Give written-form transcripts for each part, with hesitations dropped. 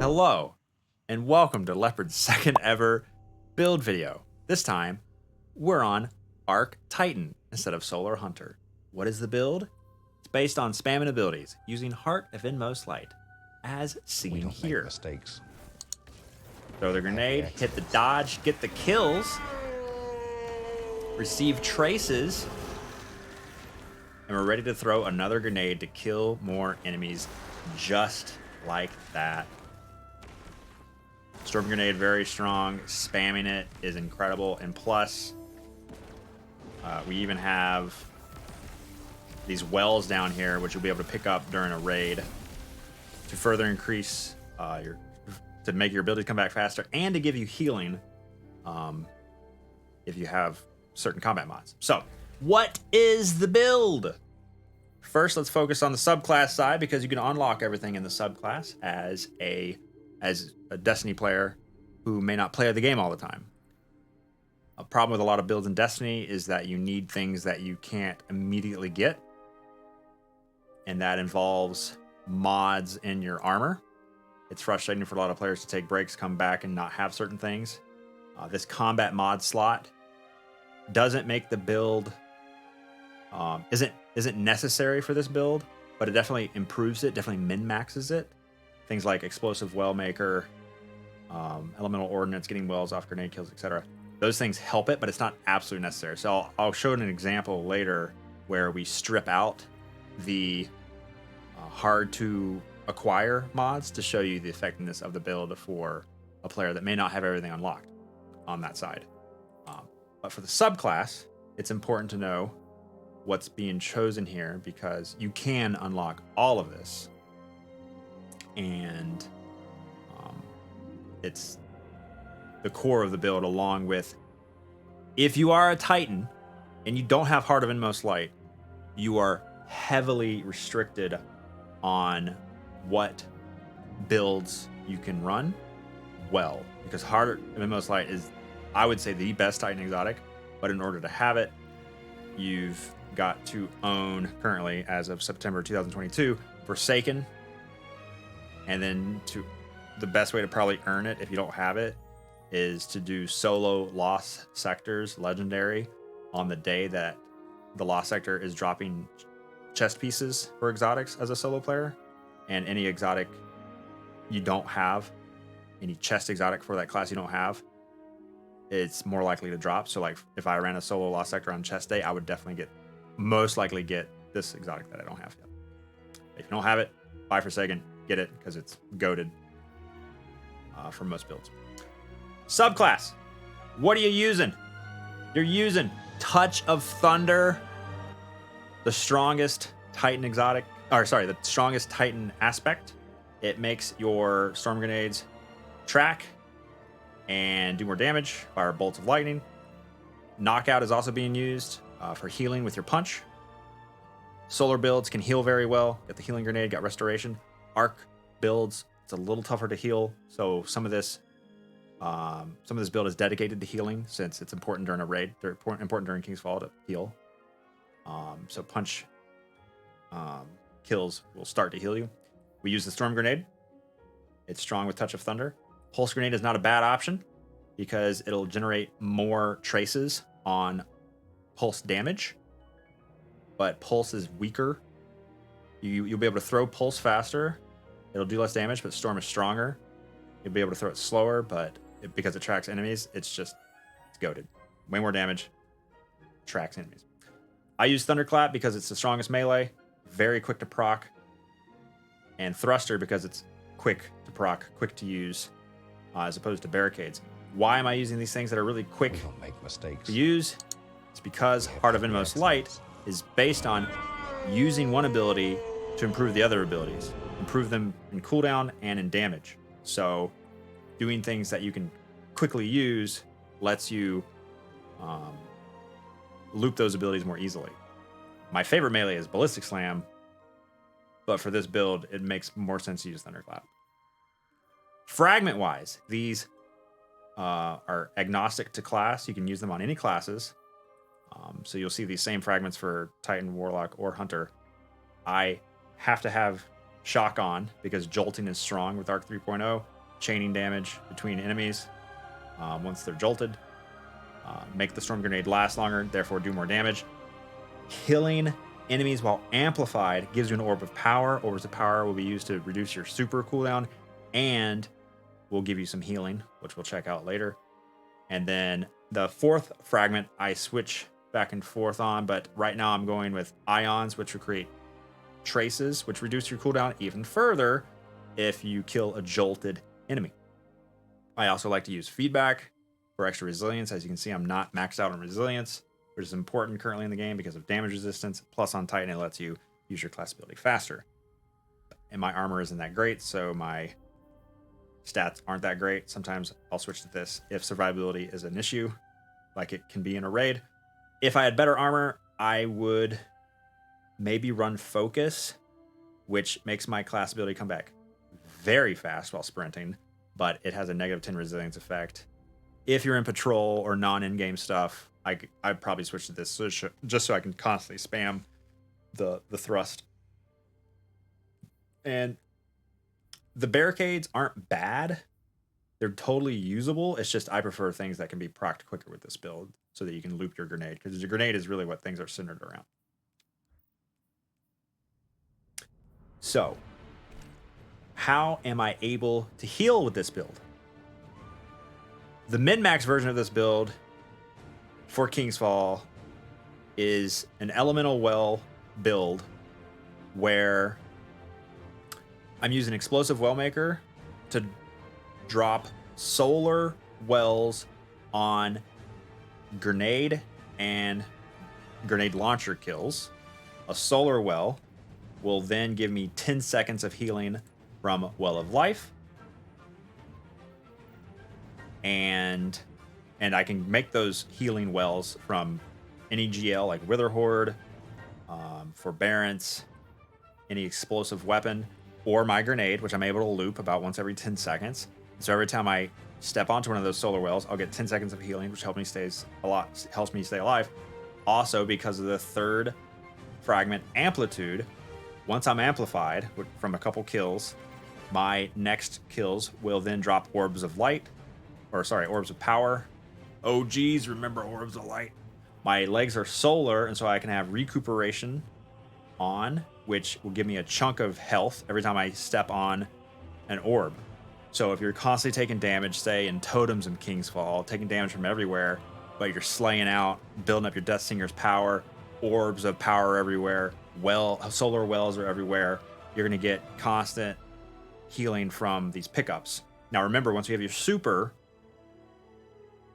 Hello, and welcome to Leopard's second ever build video. This time, we're on Arc Titan instead of Solar Hunter. What is the build? It's based on spamming abilities, using Heart of Inmost Light, as seen here. Mistakes. Throw the grenade, hit the dodge, get the kills, receive traces, and we're ready to throw another grenade to kill more enemies just like that. Storm grenade, very strong. Spamming it is incredible. And plus, we even have these wells down here, which you'll be able to pick up during a raid to further increase to make your ability come back faster and to give you healing if you have certain combat mods. So, what is the build? First, let's focus on the subclass side because you can unlock everything in the subclass as a Destiny player who may not play the game all the time. A problem with a lot of builds in Destiny is that you need things that you can't immediately get, and that involves mods in your armor. It's frustrating for a lot of players to take breaks, come back, and not have certain things. This combat mod slot doesn't make the build isn't necessary for this build, but it definitely improves it, definitely min-maxes it. Things like explosive well maker, elemental ordnance, getting wells off grenade kills, etc. Those things help it, but it's not absolutely necessary. So I'll show an example later where we strip out the hard to acquire mods to show you the effectiveness of the build for a player that may not have everything unlocked on that side. But for the subclass, it's important to know what's being chosen here because you can unlock all of this. And it's the core of the build, along with if you are a Titan and you don't have Heart of Inmost Light, you are heavily restricted on what builds you can run well, because Heart of Inmost Light is, I would say, the best Titan exotic, but in order to have it, you've got to own, currently as of September 2022, Forsaken. And then the best way to probably earn it if you don't have it is to do solo Lost Sectors Legendary on the day that the Lost Sector is dropping chest pieces for exotics as a solo player. And any exotic you don't have, any chest exotic for that class you don't have, it's more likely to drop. So like if I ran a solo Lost Sector on chest day, I would definitely most likely get this exotic that I don't have yet. If you don't have it, buy Forsaken. Get it because it's goated for most builds. Subclass. What are you using? You're using Touch of Thunder, the strongest Titan exotic, the strongest Titan aspect. It makes your storm grenades track and do more damage, fire bolts of lightning. Knockout is also being used for healing with your punch. Solar builds can heal very well. Got the healing grenade, got restoration. Arc builds, it's a little tougher to heal, so some of this build is dedicated to healing since it's important during a raid, important during King's Fall to heal. So punch kills will start to heal you. We use the storm grenade. It's strong with Touch of Thunder. Pulse grenade is not a bad option because it'll generate more traces on pulse damage, but pulse is weaker. You'll be able to throw pulse faster. It'll do less damage, but storm is stronger. You'll be able to throw it slower, but because it tracks enemies, it's goated. Way more damage, tracks enemies. I use Thunderclap because it's the strongest melee, very quick to proc, and Thruster because it's quick to proc, quick to use, as opposed to Barricades. Why am I using these things that are really quick to use? It's because Heart of Inmost Light is based on using one ability to improve the other abilities, improve them in cooldown and in damage. So doing things that you can quickly use lets you loop those abilities more easily. My favorite melee is Ballistic Slam, but for this build, it makes more sense to use Thunderclap. Fragment-wise, these are agnostic to class. You can use them on any classes. So you'll see these same fragments for Titan, Warlock, or Hunter. I have to have Shock on because Jolting is strong with Arc 3.0. chaining damage between enemies once they're jolted. Make the storm grenade last longer, therefore do more damage. Killing enemies while amplified gives you an orb of power. Orbs of power will be used to reduce your super cooldown and will give you some healing, which we'll check out later. And then the fourth fragment I switch back and forth on, but right now I'm going with ions, which will create traces, which reduce your cooldown even further if you kill a jolted enemy. I also like to use feedback for extra resilience. As you can see, I'm not maxed out on resilience, which is important currently in the game because of damage resistance. Plus on Titan, it lets you use your class ability faster. And my armor isn't that great, so my stats aren't that great. Sometimes I'll switch to this if survivability is an issue, like it can be in a raid. If I had better armor, I would maybe run focus, which makes my class ability come back very fast while sprinting, but it has a negative 10 resilience effect. If you're in patrol or non-in-game stuff, I'd probably switch to this just so I can constantly spam the thrust. And the barricades aren't bad. They're totally usable. It's just I prefer things that can be procced quicker with this build so that you can loop your grenade, because your grenade is really what things are centered around. So, how am I able to heal with this build? The min-max version of this build for King's Fall is an elemental well build where I'm using explosive well maker to drop solar wells on grenade and grenade launcher kills. A solar well will then give me 10 seconds of healing from Well of Life. And I can make those healing wells from any GL like Wither Horde, Forbearance, any explosive weapon, or my grenade, which I'm able to loop about once every 10 seconds. So every time I step onto one of those solar wells, I'll get 10 seconds of healing, which helps me stay alive. Also, because of the third fragment amplitude, once I'm amplified from a couple kills, my next kills will then drop orbs of power. Oh geez, remember orbs of light. My legs are solar, and so I can have recuperation on, which will give me a chunk of health every time I step on an orb. So if you're constantly taking damage, say in Totems in King's Fall, taking damage from everywhere, but you're slaying out, building up your Death Singer's power, orbs of power everywhere, solar wells are everywhere, you're going to get constant healing from these pickups. Now remember, once you have your super,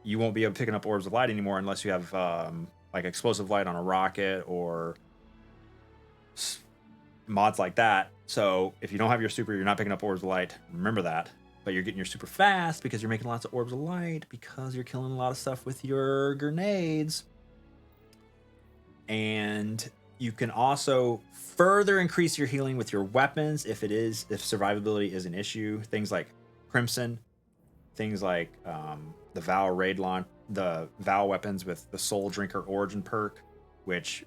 you won't be able to pick up orbs of light anymore unless you have like explosive light on a rocket or mods like that. So if you don't have your super, you're not picking up orbs of light. Remember that. But you're getting your super fast because you're making lots of orbs of light because you're killing a lot of stuff with your grenades. And you can also further increase your healing with your weapons if survivability is an issue. Things like Crimson, things like the Vow raid launch, the Vow weapons with the Soul Drinker Origin perk, which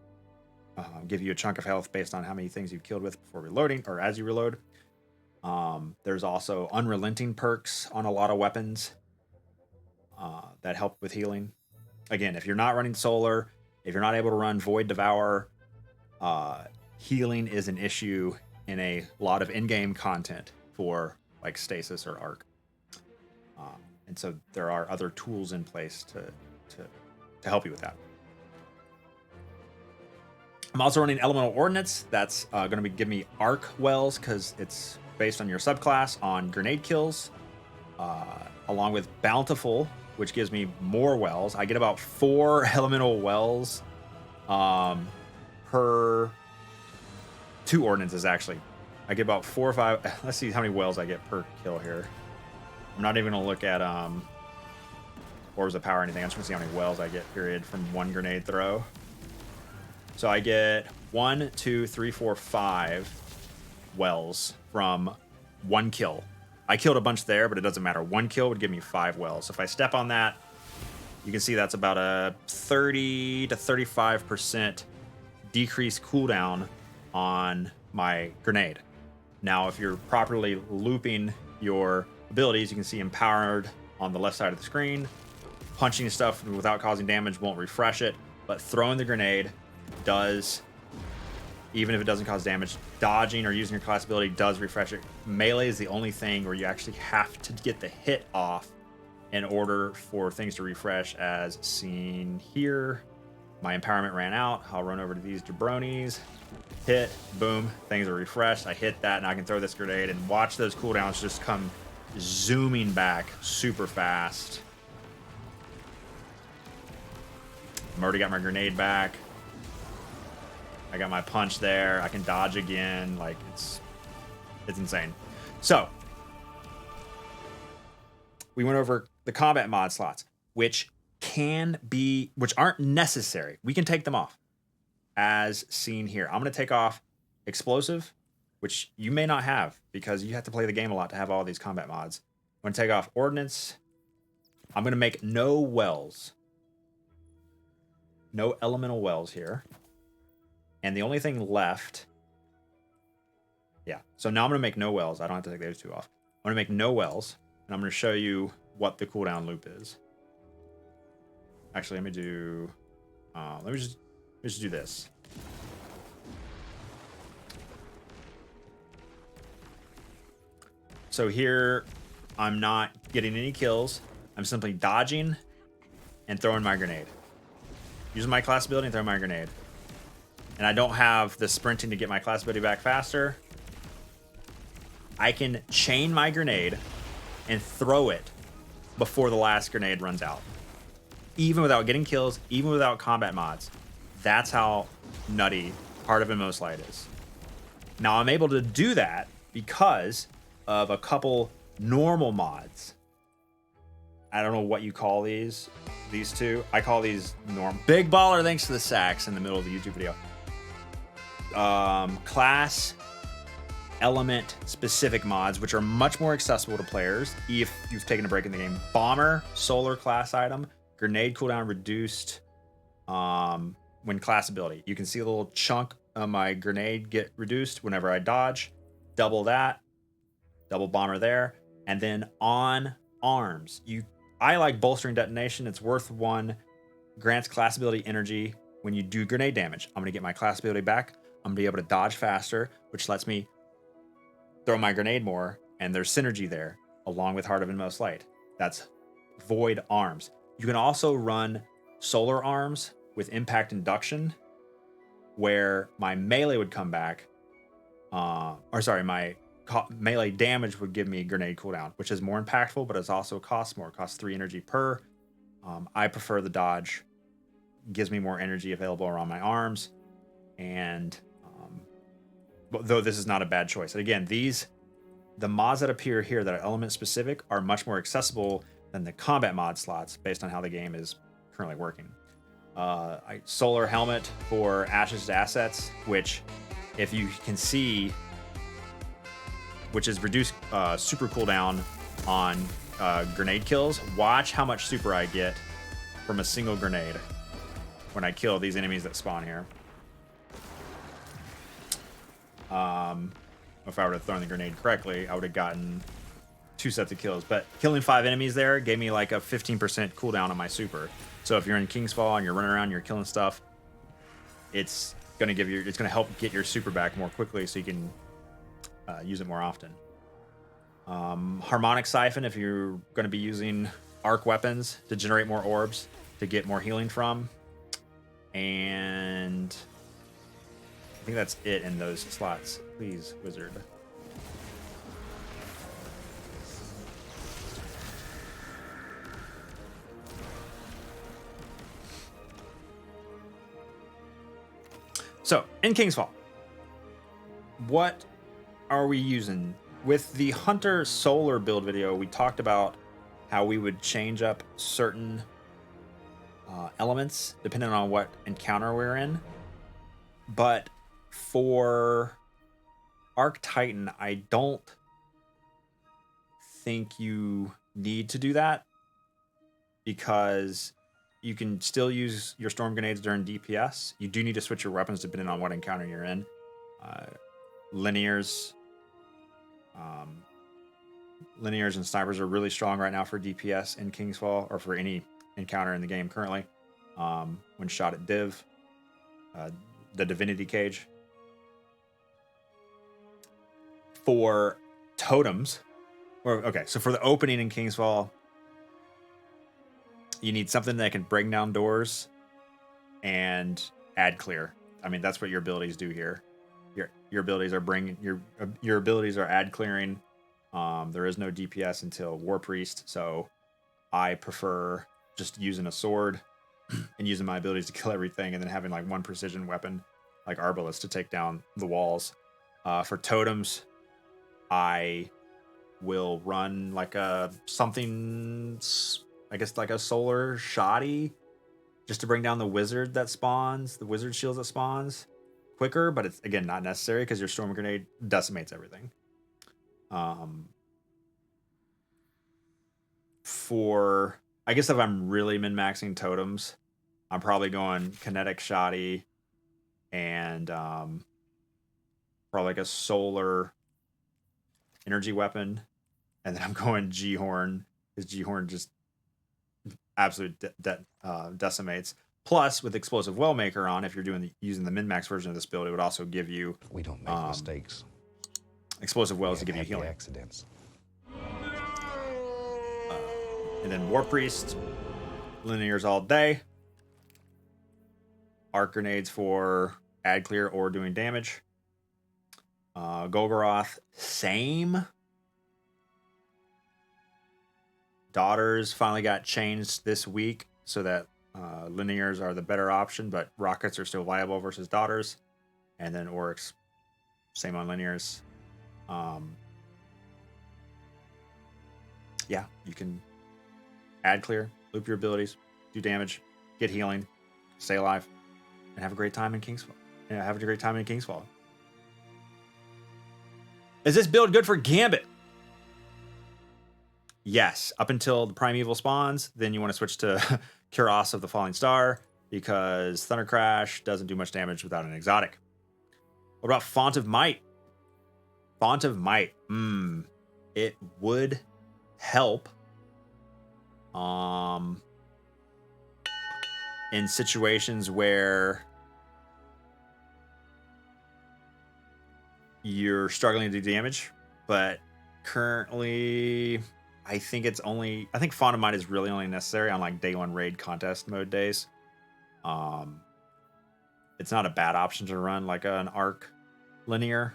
give you a chunk of health based on how many things you've killed with before reloading or as you reload. There's also unrelenting perks on a lot of weapons that help with healing. Again, if you're not running solar, if you're not able to run Void Devour, healing is an issue in a lot of in-game content for like Stasis or Arc. And so there are other tools in place to help you with that. I'm also running Elemental Ordnance. That's going to give me Arc Wells because it's based on your subclass on grenade kills, along with Bountiful, which gives me more wells. I get about 4 elemental wells per 2 ordinances, actually. I get about 4 or 5. Let's see how many wells I get per kill here. I'm not even going to look at orbs of power or anything. I'm just going to see how many wells I get, period, from one grenade throw. So I get 1, 2, 3, 4, 5 wells from 1 kill. I killed a bunch there, but it doesn't matter. 1 kill would give me 5 wells. So if I step on that, you can see that's about a 30 to 35% decreased cooldown on my grenade. Now, if you're properly looping your abilities, you can see empowered on the left side of the screen. Punching stuff without causing damage won't refresh it, but throwing the grenade does, even if it doesn't cause damage. Dodging or using your class ability does refresh it. Melee is the only thing where you actually have to get the hit off in order for things to refresh, as seen here. My empowerment ran out. I'll run over to these jabronis. Hit, boom, things are refreshed. I hit that, and I can throw this grenade and watch those cooldowns just come zooming back super fast. I've already got my grenade back. I got my punch there. I can dodge again. Like, it's insane. So we went over the combat mod slots, which aren't necessary. We can take them off, as seen here. I'm going to take off explosive, which you may not have because you have to play the game a lot to have all these combat mods. I'm going to take off ordnance. I'm going to make no wells. No elemental wells here. And the only thing left... Yeah, so now I'm going to make no wells. I don't have to take those two off. I'm going to make no wells, and I'm going to show you what the cooldown loop is. Actually, let me do... let me just do this. So here, I'm not getting any kills. I'm simply dodging and throwing my grenade. Using my class ability and throwing my grenade. And I don't have the sprinting to get my class ability back faster. I can chain my grenade and throw it before the last grenade runs out. Even without getting kills, even without combat mods. That's how nutty Heart of Inmost Light is. Now I'm able to do that because of a couple normal mods. I don't know what you call these two. I call these normal. Big Baller, thanks to the sax in the middle of the YouTube video. Class element specific mods, which are much more accessible to players if you've taken a break in the game. Bomber, solar class item, grenade cooldown reduced when class ability. You can see a little chunk of my grenade get reduced whenever I dodge. Double that. Double bomber there. And then on arms, I like bolstering detonation. It's worth 1. Grants class ability energy when you do grenade damage. I'm going to get my class ability back. I'm going to be able to dodge faster, which lets me throw my grenade more, and there's synergy there, along with Heart of Inmost Light. That's Void Arms. You can also run Solar Arms with Impact Induction, where my melee would come back, my melee damage would give me grenade cooldown, which is more impactful, but it also costs more. It costs 3 energy per. I prefer the dodge. Gives me more energy available around my arms, and though this is not a bad choice. And again, the mods that appear here that are element specific are much more accessible than the combat mod slots based on how the game is currently working. Solar helmet for Ashes to Assets, which, if you can see, which is reduced super cooldown on grenade kills. Watch how much super I get from a single grenade when I kill these enemies that spawn here. If I would have thrown the grenade correctly, I would have gotten 2 sets of kills. But killing 5 enemies there gave me like a 15% cooldown on my super. So if you're in King's Fall and you're running around, you're killing stuff, it's gonna help get your super back more quickly, so you can use it more often. Harmonic Siphon if you're going to be using arc weapons to generate more orbs to get more healing from. And I think that's it in those slots. Please, wizard. So, in King's Fall, what are we using? With the Hunter Solar build video, we talked about how we would change up certain elements depending on what encounter we're in. But for Arc Titan, I don't think you need to do that, because you can still use your storm grenades during DPS. You do need to switch your weapons depending on what encounter you're in. Linears, linears and snipers are really strong right now for DPS in Kingsfall, or for any encounter in the game currently. When shot at Div, the Divinity Cage. For totems, so for the opening in Kingsfall, you need something that can bring down doors and add clear. I mean, that's what your abilities do here. Your abilities are your abilities are ad clearing. There is no DPS until War Priest, so I prefer just using a sword and using my abilities to kill everything, and then having like one precision weapon like Arbalest to take down the walls. For totems, I will run like a something, I guess like a solar shoddy, just to bring down the wizard that spawns, the wizard shields that spawns quicker, but it's again not necessary because your storm grenade decimates everything. For, I guess if I'm really min-maxing totems, I'm probably going kinetic shoddy and probably like a solar energy weapon, and then I'm going G-Horn, because G-Horn just absolutely decimates. Plus, with Explosive Wellmaker on, if you're using the min-max version of this build, it would also give you we don't make mistakes. Explosive Wells to give you healing. Accidents. And then War Priest, linears all day. Arc grenades for ad clear or doing damage. Golgoroth, same. Daughters finally got changed this week so that linears are the better option, but rockets are still viable versus daughters. And then Oryx, same on linears. Yeah, you can ad clear, loop your abilities, do damage, get healing, stay alive, and have a great time in Kingsfall. Yeah, have a great time in Kingsfall. Is this build good for Gambit? Yes, up until the Primeval spawns, then you want to switch to Kuros of the Falling Star, because Thunder Crash doesn't do much damage without an exotic. What about Font of Might? Font of Might. It would help in situations where you're struggling to do damage, but currently I think Font of Might is really only necessary on like day one raid contest mode days. It's not a bad option to run like an arc linear,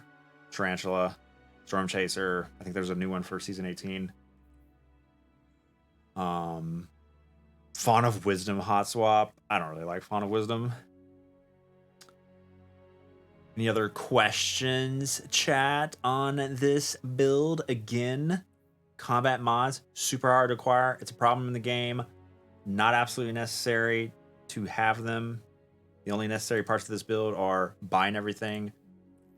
Tarantula, Storm Chaser. I think there's a new one for season 18. Font of Wisdom hot swap. I don't really like Font of Wisdom. Any other questions, chat, on this build? Again, combat mods, super hard to acquire. It's a problem in the game. Not absolutely necessary to have them. The only necessary parts of this build are buying everything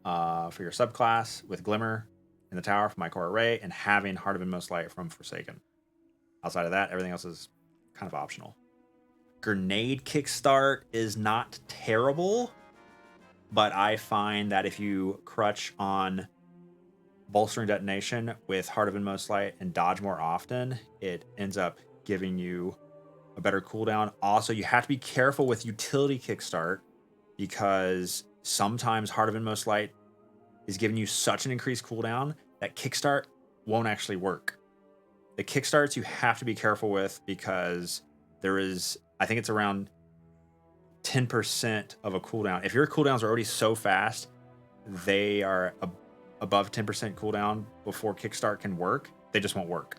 for your subclass with Glimmer in the tower from my core array, and having Heart of Inmost Light from Forsaken. Outside of that, everything else is kind of optional. Grenade kickstart is not terrible, but I find that if you crutch on bolstering detonation with Heart of Inmost Light and dodge more often, it ends up giving you a better cooldown. Also, you have to be careful with utility kickstart, because sometimes Heart of Inmost Light is giving you such an increased cooldown that kickstart won't actually work. The kickstarts you have to be careful with, because there is, I think it's around 10% of a cooldown. If your cooldowns are already so fast, they are above 10% cooldown before kickstart can work. They just won't work.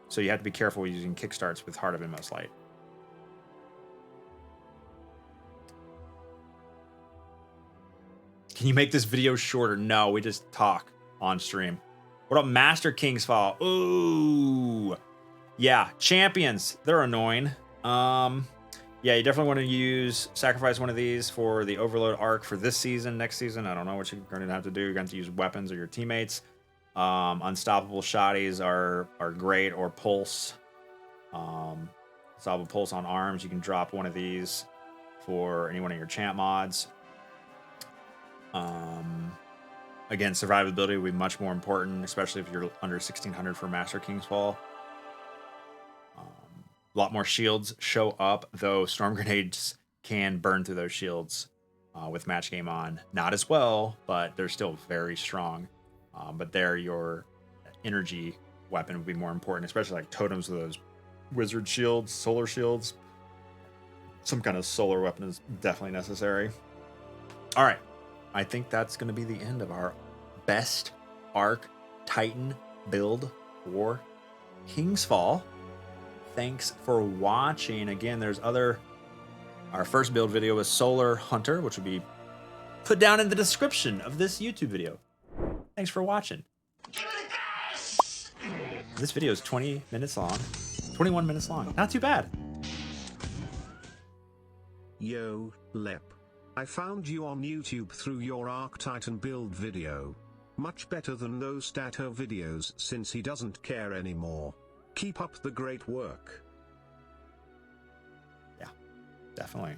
So you have to be careful using kickstarts with Heart of Inmost Light. Can you make this video shorter? No, we just talk on stream. What about Master King's Fall? Ooh. Yeah, champions. They're annoying. Yeah, you definitely want to sacrifice one of these for the Overload arc for this season. Next season, I don't know what you're going to have to do. You're going to have to use weapons or your teammates. Unstoppable shotties are great, or pulse. Unstoppable pulse on arms. You can drop one of these for any one of your champ mods. Again, survivability will be much more important, especially if you're under 1600 for Master King's Fall. A lot more shields show up, though storm grenades can burn through those shields with match game on. Not as well, but they're still very strong. But there, your energy weapon would be more important, especially like totems with those wizard shields, solar shields. Some kind of solar weapon is definitely necessary. All right. I think that's going to be the end of our best Arc Titan build for King's Fall. Thanks for watching. Again, there's our first build video was Solar Hunter, which will be put down in the description of this YouTube video. Thanks for watching. This video is 20 minutes long, 21 minutes long. Not too bad. Yo, Lep. I found you on YouTube through your Arc Titan build video. Much better than those Stato videos since he doesn't care anymore. Keep up the great work. Yeah, definitely.